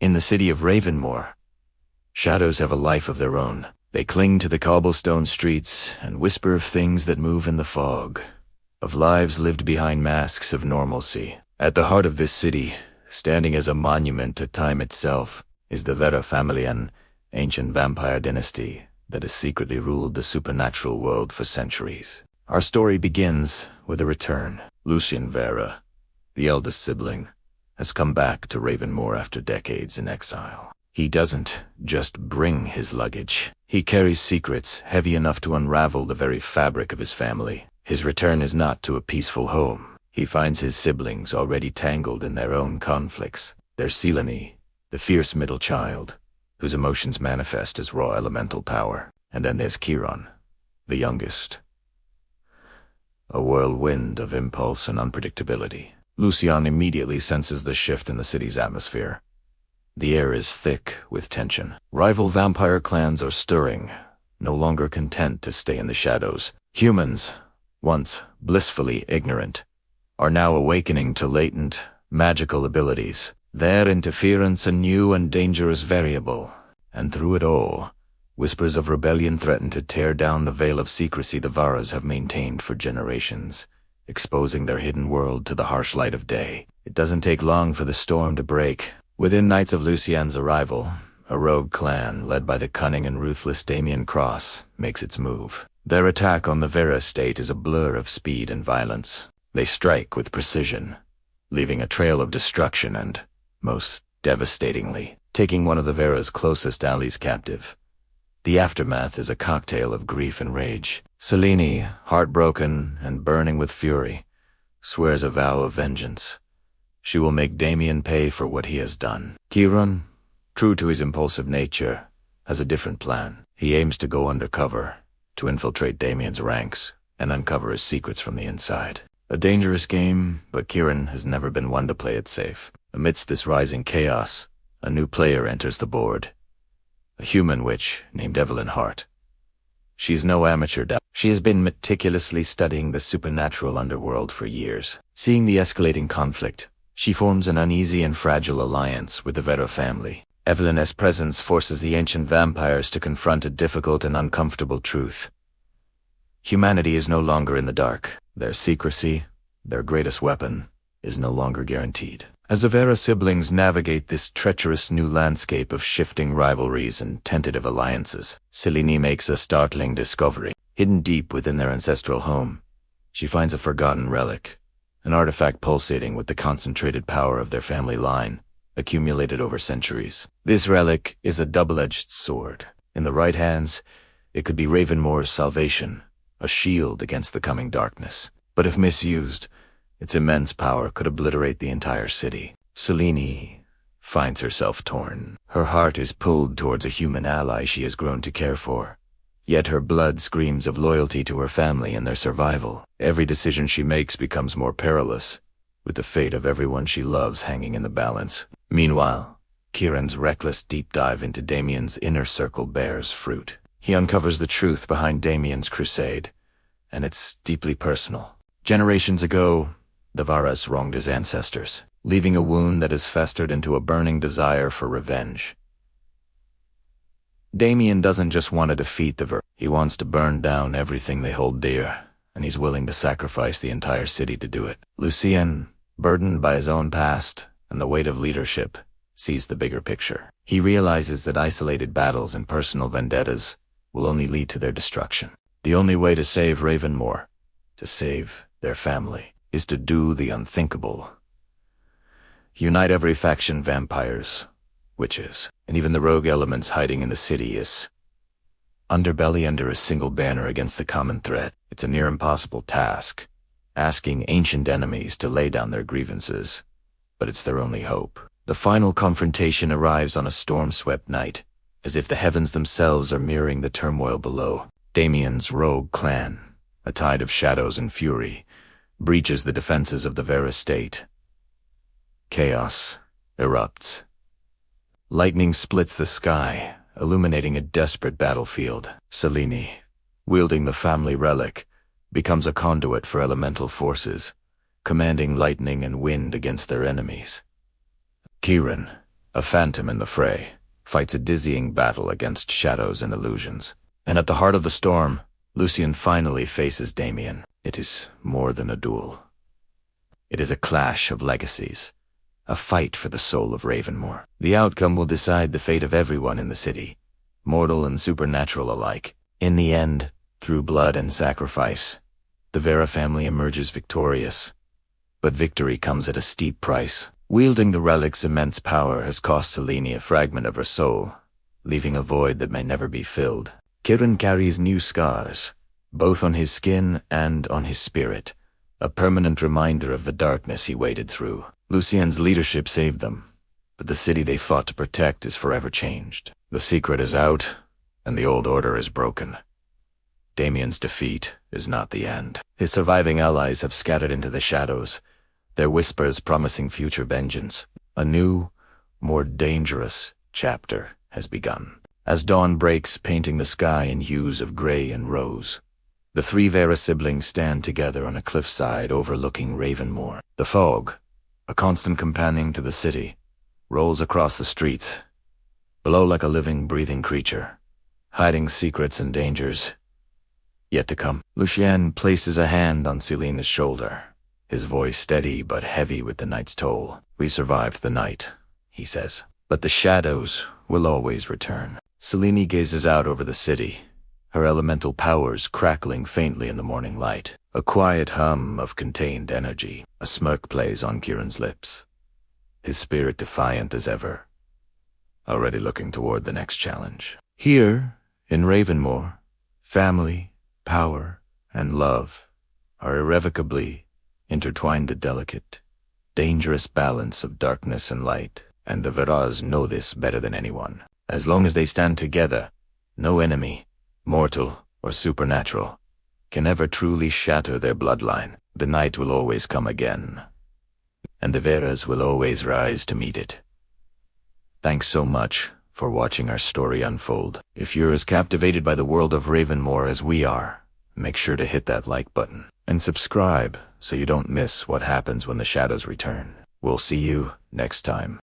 In the city of Ravenmoor, shadows have a life of their own. They cling to the cobblestone streets and whisper of things that move in the fog, of lives lived behind masks of normalcy. At the heart of this city, standing as a monument to time itself, is the Veyra family, an ancient vampire dynasty that has secretly ruled the supernatural world for centuries. Our story begins with a return. Lucien Veyra, the eldest sibling, has come back to Ravenmoor after decades in exile. He doesn't just bring his luggage. He carries secrets heavy enough to unravel the very fabric of his family. His return is not to a peaceful home. He finds his siblings already tangled in their own conflicts. There's Selene, the fierce middle child, whose emotions manifest as raw elemental power. And then there's Kieran, the youngest, a whirlwind of impulse and unpredictability. Lucien immediately senses the shift in the city's atmosphere. The air is thick with tension. Rival vampire clans are stirring, no longer content to stay in the shadows. Humans, once blissfully ignorant, are now awakening to latent, magical abilities. Their interference a new and dangerous variable. And through it all, whispers of rebellion threaten to tear down the veil of secrecy the Veyras have maintained for generations, exposing their hidden world to the harsh light of day. It doesn't take long for the storm to break. Within nights of Lucien's arrival, a rogue clan led by the cunning and ruthless Damien Cross makes its move. Their attack on the Veyra estate is a blur of speed and violence. They strike with precision, leaving a trail of destruction and, most devastatingly, taking one of the Veyra's closest allies captive. The aftermath is a cocktail of grief and rage. Selene, heartbroken and burning with fury, swears a vow of vengeance. She will make Damien pay for what he has done. Kieran, true to his impulsive nature, has a different plan. He aims to go undercover, to infiltrate Damien's ranks, and uncover his secrets from the inside. A dangerous game, but Kieran has never been one to play it safe. Amidst this rising chaos, a new player enters the board. A human witch named Evelyn Hart. She's no amateur. She has been meticulously studying the supernatural underworld for years. Seeing the escalating conflict, she forms an uneasy and fragile alliance with the Veyra family. Evelyn's presence forces the ancient vampires to confront a difficult and uncomfortable truth. Humanity is no longer in the dark. Their secrecy, their greatest weapon, is no longer guaranteed. As the Veyra siblings navigate this treacherous new landscape of shifting rivalries and tentative alliances, Selene makes a startling discovery. Hidden deep within their ancestral home, she finds a forgotten relic, an artifact pulsating with the concentrated power of their family line, accumulated over centuries. This relic is a double-edged sword. In the right hands, it could be Ravenmoor's salvation, a shield against the coming darkness. But if misused, its immense power could obliterate the entire city. Selene finds herself torn. Her heart is pulled towards a human ally she has grown to care for. Yet her blood screams of loyalty to her family and their survival. Every decision she makes becomes more perilous, with the fate of everyone she loves hanging in the balance. Meanwhile, Kieran's reckless deep dive into Damien's inner circle bears fruit. He uncovers the truth behind Damien's crusade, and it's deeply personal. Generations ago, the Veyras wronged his ancestors, leaving a wound that has festered into a burning desire for revenge. Damien doesn't just want to defeat the Veyra. He wants to burn down everything they hold dear, and he's willing to sacrifice the entire city to do it. Lucien, burdened by his own past and the weight of leadership, sees the bigger picture. He realizes that isolated battles and personal vendettas will only lead to their destruction. The only way to save Ravenmoor, to save their family, is to do the unthinkable. Unite every faction, vampires, witches, and even the rogue elements hiding in the city is underbelly under a single banner against the common threat. It's a near impossible task, asking ancient enemies to lay down their grievances, but it's their only hope. The final confrontation arrives on a storm-swept night, as if the heavens themselves are mirroring the turmoil below. Damien's rogue clan, a tide of shadows and fury, breaches the defenses of the Veyra state. Chaos erupts. Lightning splits the sky, illuminating a desperate battlefield. Selene, wielding the family relic, becomes a conduit for elemental forces, commanding lightning and wind against their enemies. Kieran, a phantom in the fray, fights a dizzying battle against shadows and illusions. And at the heart of the storm, Lucien finally faces Damien. It is more than a duel. It is a clash of legacies, a fight for the soul of Ravenmoor. The outcome will decide the fate of everyone in the city, mortal and supernatural alike. In the end, through blood and sacrifice, the Veyra family emerges victorious. But victory comes at a steep price. Wielding the relic's immense power has cost Selene a fragment of her soul, leaving a void that may never be filled. Kieran carries new scars, both on his skin and on his spirit, a permanent reminder of the darkness he waded through. Lucien's leadership saved them, but the city they fought to protect is forever changed. The secret is out, and the old order is broken. Damien's defeat is not the end. His surviving allies have scattered into the shadows, their whispers promising future vengeance. A new, more dangerous chapter has begun. As dawn breaks, painting the sky in hues of gray and rose, the three Veyra siblings stand together on a cliffside overlooking Ravenmoor. The fog, a constant companion to the city, rolls across the streets, below like a living, breathing creature, hiding secrets and dangers yet to come. Lucien places a hand on Selene's shoulder, his voice steady but heavy with the night's toll. "We survived the night," he says, "but the shadows will always return." Selene gazes out over the city, her elemental powers crackling faintly in the morning light. A quiet hum of contained energy. A smirk plays on Kieran's lips, his spirit defiant as ever, already looking toward the next challenge. Here, in Ravenmoor, family, power, and love are irrevocably intertwined, a delicate, dangerous balance of darkness and light, and the Veyras know this better than anyone. As long as they stand together, no enemy, mortal or supernatural, can ever truly shatter their bloodline. The night will always come again, and the Veyras will always rise to meet it. Thanks so much for watching our story unfold. If you're as captivated by the world of Ravenmoor as we are, make sure to hit that like button and subscribe so you don't miss what happens when the shadows return. We'll see you next time.